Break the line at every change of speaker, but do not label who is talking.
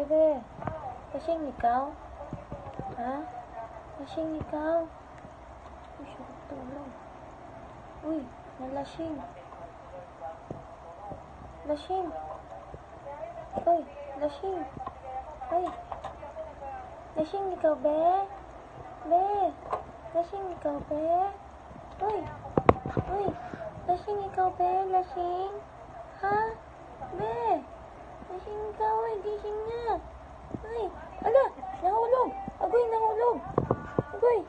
Bebe, lasing ikaw? Ha? Lasing ikaw? Uy, sarap tulog. Uy, nalasing. Lasing. Uy, lasing. Uy. Lasing ikaw, be? Be? Lasing ikaw, be? Uy. Uy. Lasing ikaw, be? Lasing? Ha? Be? Lasing ikaw, eh. Gising na. Uy. Ala, nahulog. Agoy, nahulog. Agoy.